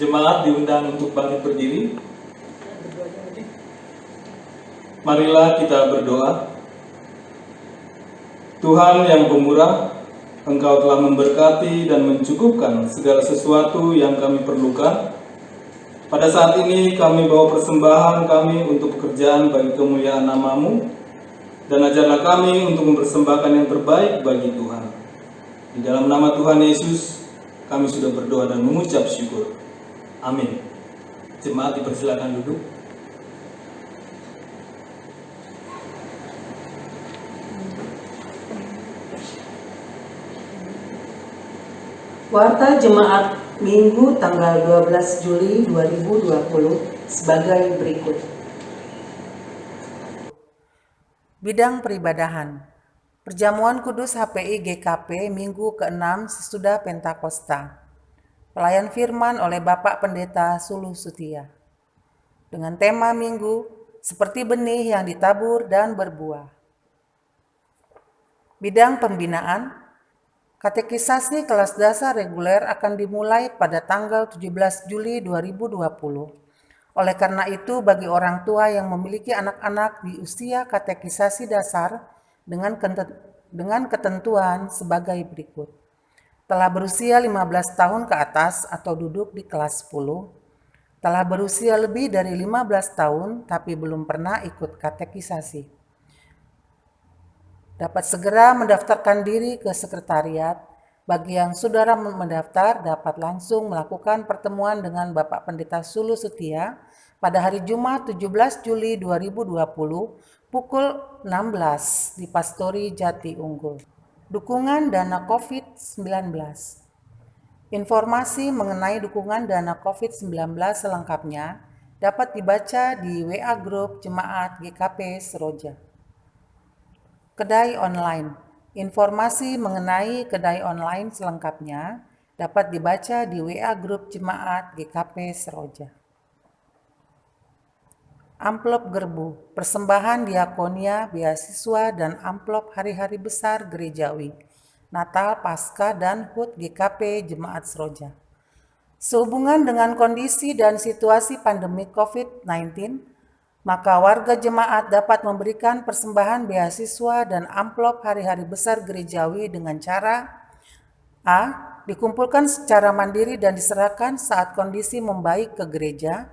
Jemaat diundang untuk bangkit berdiri. Marilah kita berdoa. Tuhan yang pemurah, Engkau telah memberkati dan mencukupkan segala sesuatu yang kami perlukan. Pada saat ini kami bawa persembahan kami untuk pekerjaan bagi kemuliaan nama-Mu, dan ajarlah kami untuk mempersembahkan yang terbaik bagi Tuhan. Di dalam nama Tuhan Yesus, kami sudah berdoa dan mengucap syukur. Amin. Jemaat dipersilakan duduk. Warta Jemaat Minggu tanggal 12 Juli 2020 sebagai berikut. Bidang peribadahan. Perjamuan Kudus HPI GKP Minggu ke-6 sesudah Pentakosta. Pelayan firman oleh Bapak Pendeta Sulu Sutia. Dengan tema Minggu, seperti benih yang ditabur dan berbuah. Bidang pembinaan, katekisasi kelas dasar reguler akan dimulai pada tanggal 17 Juli 2020. Oleh karena itu, bagi orang tua yang memiliki anak-anak di usia katekisasi dasar dengan ketentuan sebagai berikut. Telah berusia 15 tahun ke atas atau duduk di kelas 10, telah berusia lebih dari 15 tahun tapi belum pernah ikut katekisasi. Dapat segera mendaftarkan diri ke sekretariat Bagi yang saudara mendaftar dapat langsung melakukan pertemuan dengan Bapak Pendeta Sulu Setia pada hari Jumat 17 Juli 2020 pukul 16 di Pastori Jati Unggul. Dukungan dana COVID-19. Informasi mengenai dukungan dana COVID-19 selengkapnya dapat dibaca di WA Grup Jemaat GKP Seroja. Kedai online. Informasi mengenai kedai online selengkapnya dapat dibaca di WA Grup Jemaat GKP Seroja. Amplop Gerbu, persembahan diakonia, beasiswa, dan amplop hari-hari besar gerejawi, Natal, Paskah, dan HUT GKP Jemaat Seroja. Sehubungan dengan kondisi dan situasi pandemi COVID-19, maka warga jemaat dapat memberikan persembahan beasiswa dan amplop hari-hari besar gerejawi dengan cara A. Dikumpulkan secara mandiri dan diserahkan saat kondisi membaik ke gereja.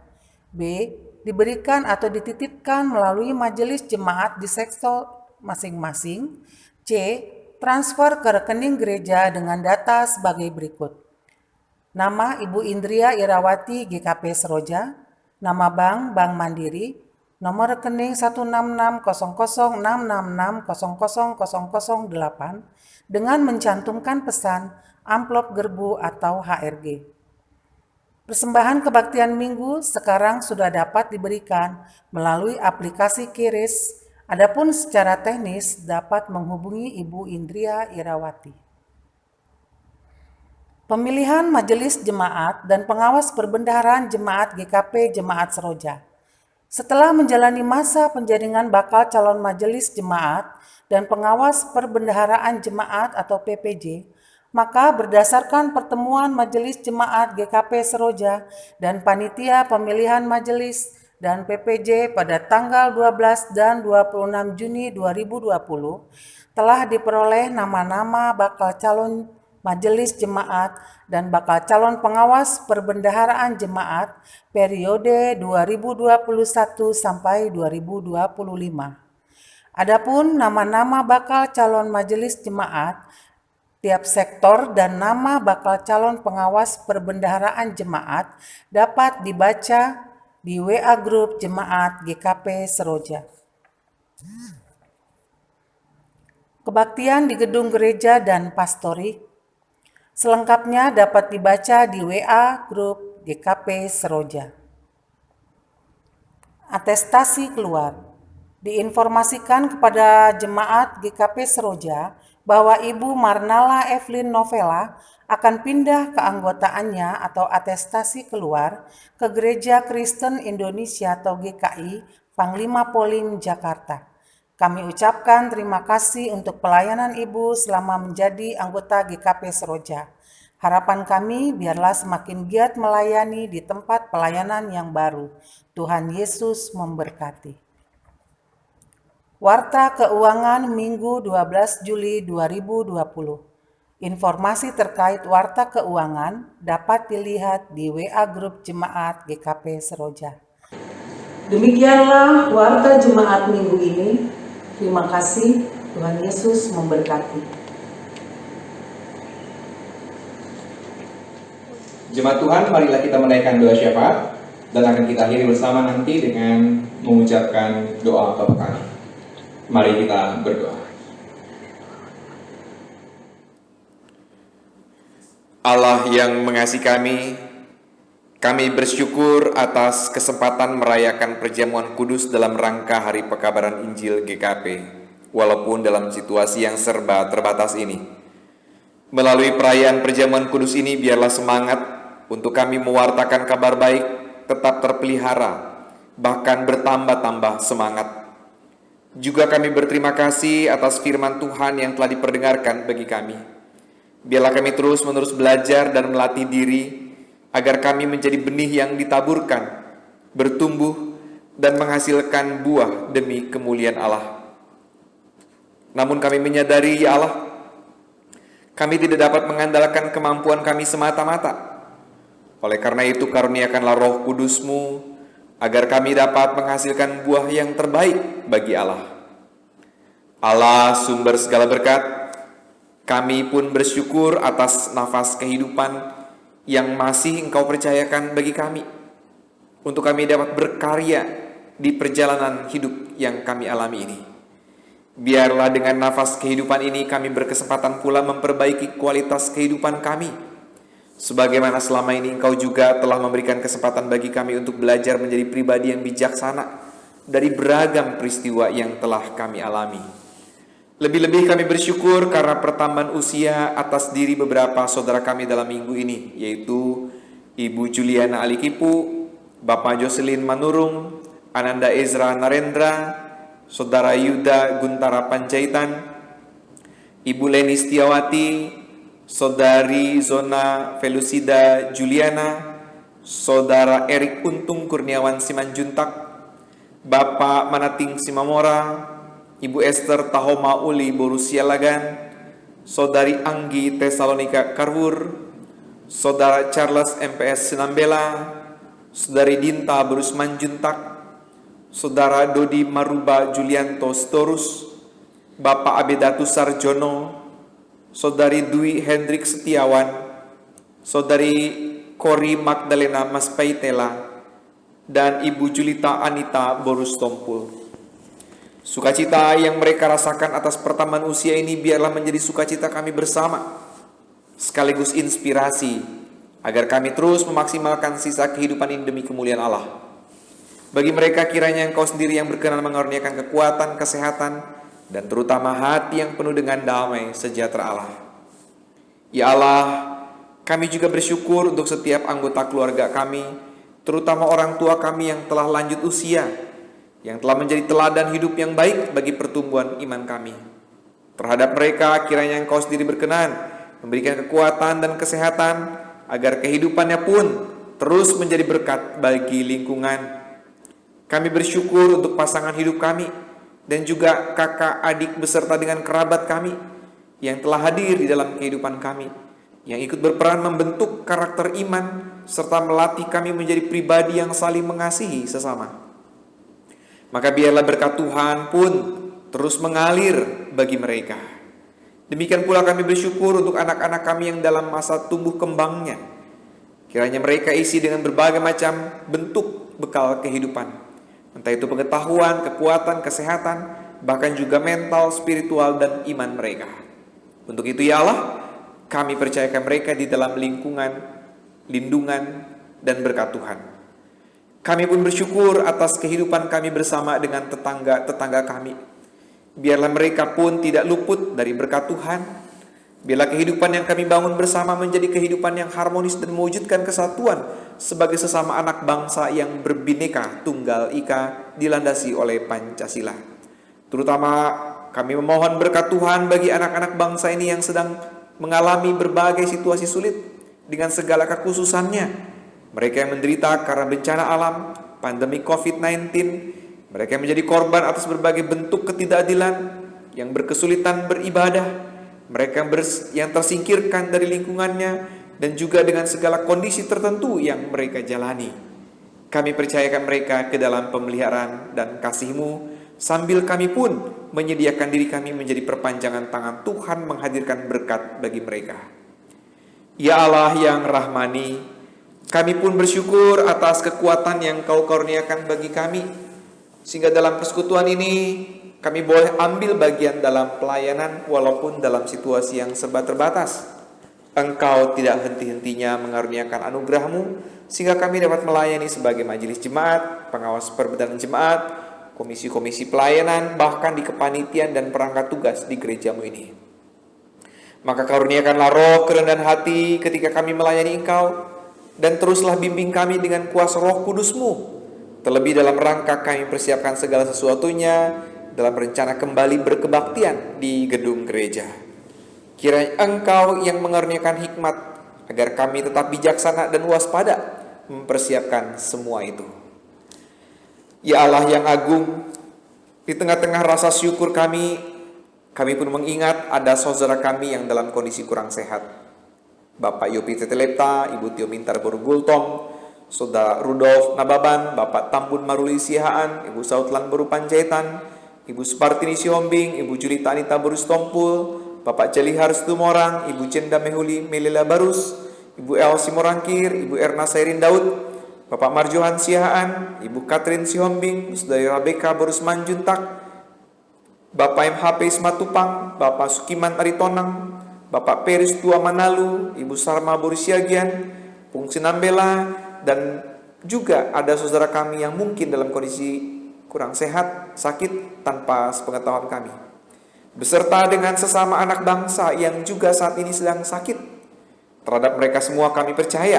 B. Diberikan atau dititipkan melalui majelis jemaat di sektor masing-masing. C. Transfer ke rekening gereja dengan data sebagai berikut. Nama Ibu Indria Irawati GKP Seroja, nama Bank Mandiri, nomor rekening 1660066600008 dengan mencantumkan pesan amplop gerbu atau HRG. Persembahan kebaktian minggu sekarang sudah dapat diberikan melalui aplikasi QRIS, adapun secara teknis dapat menghubungi Ibu Indria Irawati. Pemilihan Majelis Jemaat dan Pengawas Perbendaharaan Jemaat GKP Jemaat Seroja. Setelah menjalani masa penjaringan bakal calon majelis jemaat dan pengawas perbendaharaan jemaat atau PPJ, maka berdasarkan pertemuan majelis jemaat GKP Seroja dan panitia pemilihan majelis dan PPJ pada tanggal 12 dan 26 Juni 2020, telah diperoleh nama-nama bakal calon majelis jemaat dan bakal calon pengawas perbendaharaan jemaat periode 2021 sampai 2025. Adapun nama-nama bakal calon majelis jemaat tiap sektor dan nama bakal calon pengawas perbendaharaan jemaat dapat dibaca di WA Grup Jemaat GKP Seroja. Kebaktian di gedung gereja dan pastori. Selengkapnya dapat dibaca di WA Grup GKP Seroja. Atestasi keluar. Diinformasikan kepada jemaat GKP Seroja bahwa Ibu Marnala Evelyn Novella akan pindah keanggotaannya atau atestasi keluar ke Gereja Kristen Indonesia atau GKI Panglima Polim Jakarta. Kami ucapkan terima kasih untuk pelayanan Ibu selama menjadi anggota GKP Seroja. Harapan kami biarlah semakin giat melayani di tempat pelayanan yang baru. Tuhan Yesus memberkati. Warta Keuangan Minggu 12 Juli 2020. Informasi terkait Warta Keuangan dapat dilihat di WA Grup Jemaat GKP Seroja. Demikianlah Warta Jemaat Minggu ini. Terima kasih, Tuhan Yesus memberkati. Jemaat Tuhan, marilah kita menaikkan doa syafaat dan akan kita akhiri bersama nanti dengan mengucapkan doa Bapa Kami. Mari kita berdoa. Allah yang mengasihi kami bersyukur atas kesempatan merayakan perjamuan kudus dalam rangka Hari Pekabaran Injil GKP, walaupun dalam situasi yang serba terbatas ini. Melalui perayaan perjamuan kudus ini, biarlah semangat untuk kami mewartakan kabar baik tetap terpelihara, bahkan bertambah-tambah semangat. Juga kami berterima kasih atas firman Tuhan yang telah diperdengarkan bagi kami. Biarlah kami terus-menerus belajar dan melatih diri, agar kami menjadi benih yang ditaburkan, bertumbuh, dan menghasilkan buah demi kemuliaan Allah. Namun kami menyadari, ya Allah, kami tidak dapat mengandalkan kemampuan kami semata-mata. Oleh karena itu, karuniakanlah Roh Kudus-Mu, agar kami dapat menghasilkan buah yang terbaik bagi Allah. Allah, sumber segala berkat, Kami pun bersyukur atas nafas kehidupan yang masih Engkau percayakan bagi kami, untuk kami dapat berkarya di perjalanan hidup yang kami alami ini. Biarlah dengan nafas kehidupan ini kami berkesempatan pula memperbaiki kualitas kehidupan kami, sebagaimana selama ini Engkau juga telah memberikan kesempatan bagi kami untuk belajar menjadi pribadi yang bijaksana dari beragam peristiwa yang telah kami alami. Lebih-lebih kami bersyukur karena pertambahan usia atas diri beberapa saudara kami dalam minggu ini, yaitu Ibu Juliana Alikipu, Bapak Jocelyn Manurung, Ananda Ezra Narendra, Saudara Yuda Guntara Panjaitan, Ibu Leni Setiawati, Saudari Zona Felusida Juliana, Saudara Erik Untung Kurniawan Simanjuntak, Bapak Manating Simamora, Ibu Esther Tahoma Uli Borusia Lagan, Saudari Anggi Tesalonika Karwur, Saudara Charles MPS Sinambela, Saudari Dinta Berusman Juntak, Saudara Dodi Maruba Julianto Storus, Bapak Abedatu Sarjono, Saudari Dwi Hendrik Setiawan, Saudari Kori Magdalena Maspaitela, dan Ibu Julita Anita Borus Tompul. Sukacita yang mereka rasakan atas pertambahan usia ini biarlah menjadi sukacita kami bersama, sekaligus inspirasi agar kami terus memaksimalkan sisa kehidupan ini demi kemuliaan Allah. Bagi mereka kiranya Engkau sendiri yang berkenan mengaruniakan kekuatan, kesehatan, dan terutama hati yang penuh dengan damai sejahtera Allah. Ya Allah, kami juga bersyukur untuk setiap anggota keluarga kami, terutama orang tua kami yang telah lanjut usia, yang telah menjadi teladan hidup yang baik bagi pertumbuhan iman kami. Terhadap mereka kiranya Engkau sendiri berkenan memberikan kekuatan dan kesehatan agar kehidupannya pun terus menjadi berkat bagi lingkungan. Kami bersyukur untuk pasangan hidup kami dan juga kakak adik beserta dengan kerabat kami yang telah hadir di dalam kehidupan kami, yang ikut berperan membentuk karakter iman serta melatih kami menjadi pribadi yang saling mengasihi sesama. Maka biarlah berkat Tuhan pun terus mengalir bagi mereka. Demikian pula kami bersyukur untuk anak-anak kami yang dalam masa tumbuh kembangnya. Kiranya mereka isi dengan berbagai macam bentuk bekal kehidupan, entah itu pengetahuan, kekuatan, kesehatan, bahkan juga mental, spiritual, dan iman mereka. Untuk itu ya Allah, kami percayakan mereka di dalam lingkungan, lindungan, dan berkat Tuhan. Kami pun bersyukur atas kehidupan kami bersama dengan tetangga-tetangga kami. Biarlah mereka pun tidak luput dari berkat Tuhan. Biarlah kehidupan yang kami bangun bersama menjadi kehidupan yang harmonis dan mewujudkan kesatuan sebagai sesama anak bangsa yang berbineka tunggal ika dilandasi oleh Pancasila. Terutama kami memohon berkat Tuhan bagi anak-anak bangsa ini yang sedang mengalami berbagai situasi sulit dengan segala kekhususannya. Mereka yang menderita karena bencana alam, pandemi COVID-19, mereka yang menjadi korban atas berbagai bentuk ketidakadilan, yang berkesulitan beribadah, mereka yang tersingkirkan dari lingkungannya, dan juga dengan segala kondisi tertentu yang mereka jalani. Kami percayakan mereka ke dalam pemeliharaan dan kasih-Mu, sambil kami pun menyediakan diri kami menjadi perpanjangan tangan Tuhan menghadirkan berkat bagi mereka. Ya Allah yang rahmani, kami pun bersyukur atas kekuatan yang Kau karuniakan bagi kami, sehingga dalam persekutuan ini kami boleh ambil bagian dalam pelayanan walaupun dalam situasi yang serba terbatas. Engkau tidak henti-hentinya mengaruniakan anugerah-Mu, sehingga kami dapat melayani sebagai majelis jemaat, pengawas perbedaan jemaat, komisi-komisi pelayanan, bahkan di kepanitiaan dan perangkat tugas di gereja-Mu ini. Maka karuniakanlah roh kerendahan hati ketika kami melayani Engkau, dan teruslah bimbing kami dengan kuasa Roh Kudus-Mu, terlebih dalam rangka kami persiapkan segala sesuatunya dalam rencana kembali berkebaktian di gedung gereja. Kiranya Engkau yang mengaruniakan hikmat agar kami tetap bijaksana dan waspada mempersiapkan semua itu. Ya Allah yang agung, di tengah-tengah rasa syukur kami pun mengingat ada saudara kami yang dalam kondisi kurang sehat. Bapak Yopi Tetelepta, Ibu Tio Mintar Borugultom, Saudara Rudolf Nababan, Bapak Tambun Maruli Sihaan, Ibu Sautlan Boru Panjaitan, Ibu Spartini Siombing, Ibu Julita Anita Borus Tompul, Bapak Celihar Situmorang, Ibu Cenda Mehuli Melela Barus, Ibu El Simorangkir, Ibu Erna Sairin Daud, Bapak Marjohan Siahaan, Ibu Katrin Sihombing, Saudari Rabeka Borus Manjuntak, Bapak MHP Ismatupang, Bapak Sukiman Aritonang, Bapak Peris Tua Manalu, Ibu Sarma Borisiagian, Pung Sinambela, dan juga ada saudara kami yang mungkin dalam kondisi kurang sehat, sakit, tanpa sepengetahuan kami. Beserta dengan sesama anak bangsa yang juga saat ini sedang sakit. Terhadap mereka semua kami percaya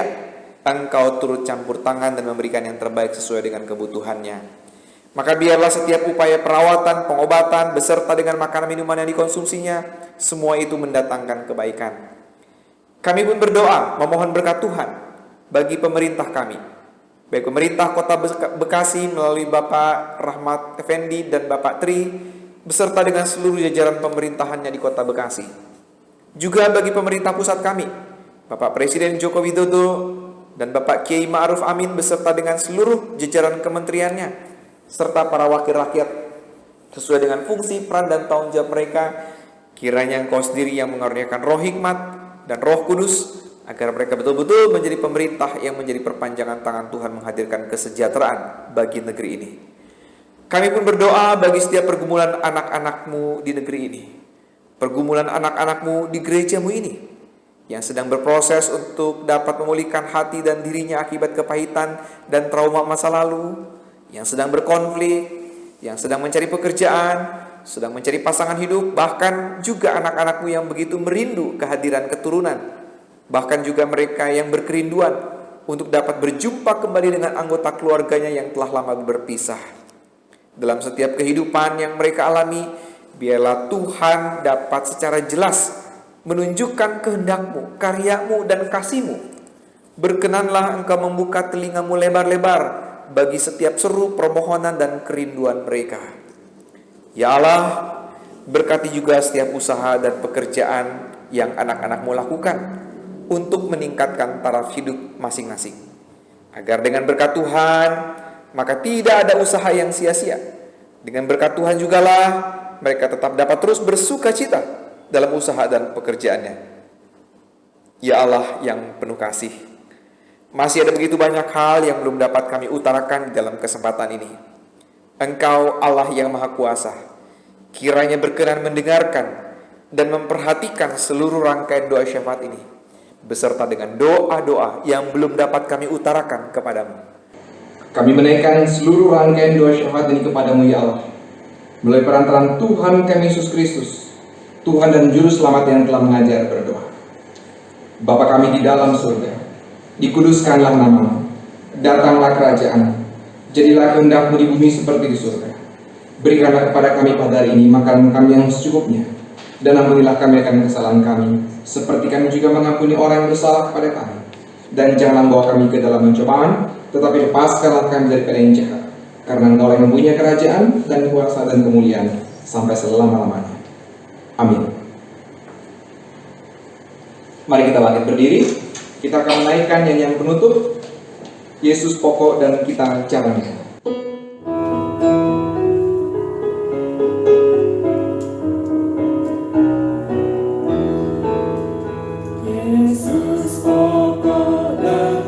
Engkau turut campur tangan dan memberikan yang terbaik sesuai dengan kebutuhannya. Maka biarlah setiap upaya perawatan, pengobatan, beserta dengan makanan minuman yang dikonsumsinya, semua itu mendatangkan kebaikan. Kami pun berdoa memohon berkat Tuhan bagi pemerintah kami, baik pemerintah Kota Bekasi melalui Bapak Rahmat Effendi dan Bapak Tri, beserta dengan seluruh jajaran pemerintahannya di Kota Bekasi. Juga bagi pemerintah pusat kami, Bapak Presiden Joko Widodo dan Bapak Kiai Ma'ruf Amin beserta dengan seluruh jajaran kementeriannya, serta para wakil rakyat sesuai dengan fungsi, peran, dan tanggung jawab mereka. Kiranya Engkau sendiri yang mengaruniakan roh hikmat dan roh kudus, agar mereka betul-betul menjadi pemerintah yang menjadi perpanjangan tangan Tuhan menghadirkan kesejahteraan bagi negeri ini. Kami pun berdoa bagi setiap pergumulan anak-anak-Mu di negeri ini, pergumulan anak-anak-Mu di gereja-Mu ini, yang sedang berproses untuk dapat memulihkan hati dan dirinya akibat kepahitan dan trauma masa lalu, yang sedang berkonflik, yang sedang mencari pekerjaan, sedang mencari pasangan hidup, bahkan juga anak-anak-Mu yang begitu merindu kehadiran keturunan, bahkan juga mereka yang berkerinduan untuk dapat berjumpa kembali dengan anggota keluarganya yang telah lama berpisah. Dalam setiap kehidupan yang mereka alami, biarlah Tuhan dapat secara jelas menunjukkan kehendak-Mu, karya-Mu, dan kasih-Mu. Berkenanlah Engkau membuka telinga-Mu lebar-lebar bagi setiap seru, permohonan, dan kerinduan mereka. Ya Allah, berkati juga setiap usaha dan pekerjaan yang anak-anak-Mu lakukan untuk meningkatkan taraf hidup masing-masing. Agar dengan berkat Tuhan, maka tidak ada usaha yang sia-sia. Dengan berkat Tuhan jugalah mereka tetap dapat terus bersuka cita dalam usaha dan pekerjaannya. Ya Allah yang penuh kasih, masih ada begitu banyak hal yang belum dapat kami utarakan di dalam kesempatan ini. Engkau Allah yang Maha Kuasa, kiranya berkenan mendengarkan dan memperhatikan seluruh rangkaian doa syafaat ini, beserta dengan doa-doa yang belum dapat kami utarakan kepadamu. Kami menaikkan seluruh rangkaian doa syafaat ini kepadamu ya Allah, melalui perantaraan Tuhan kami Yesus Kristus, Tuhan dan Juru Selamat yang telah mengajar berdoa. Bapa kami di dalam surga, dikuduskanlah nama-Mu, datanglah kerajaan-Mu, jadilah kehendak-Mu di bumi seperti di surga. Berikanlah kepada kami pada hari ini makanan kami yang secukupnya, dan ampunilah kami akan kesalahan kami, seperti kami juga mengampuni orang yang bersalah kepada kami. Dan janganlah membawa kami ke dalam pencobaan, tetapi lepaskanlah kami daripada yang jahat. Karena Engkau yang mempunyai kerajaan dan kuasa dan kemuliaan sampai selama-lamanya. Amin. Mari kita bangkit berdiri. Kita akan menaikkan nyanyian penutup, Yesus pokok dan kita caranya. Yesus pokok dan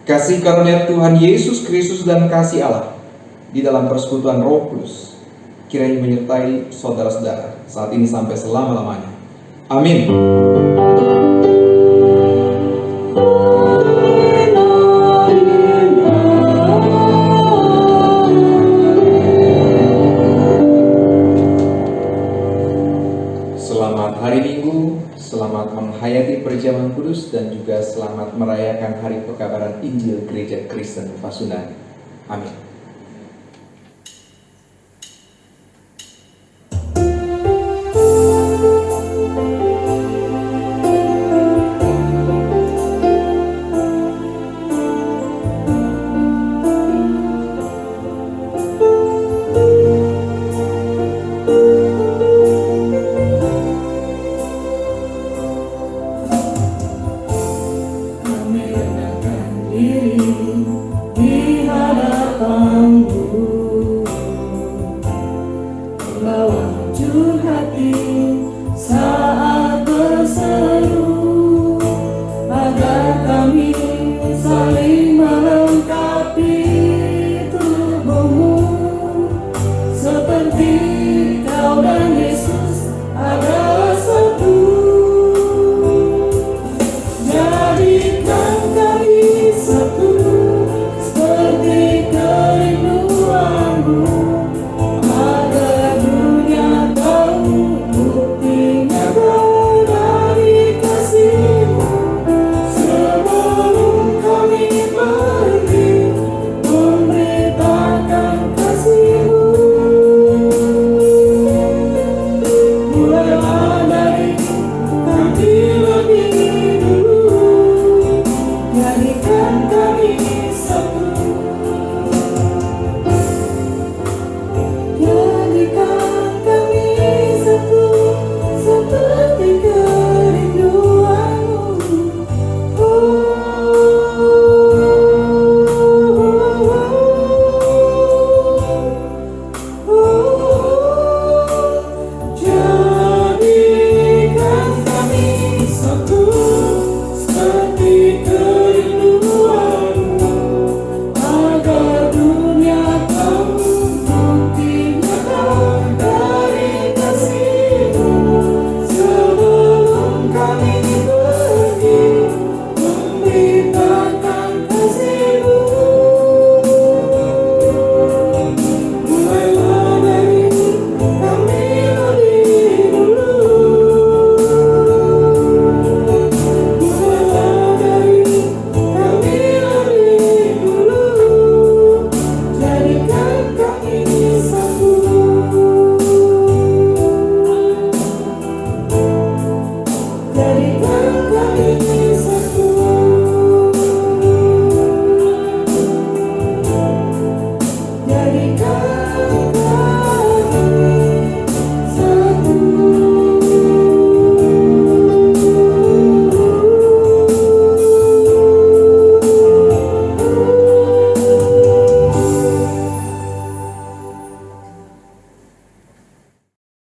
kasih karunia Tuhan Yesus Kristus dan kasih Allah di dalam persekutuan Roh Kudus kiranya menyertai saudara-saudara saat ini sampai selama-lamanya. Amin. Selamat hari Minggu, selamat menghayati perjamuan kudus, dan juga selamat merayakan Hari Pekabaran Injil Gereja Kristen Pasundan. Amin. Jadikan kami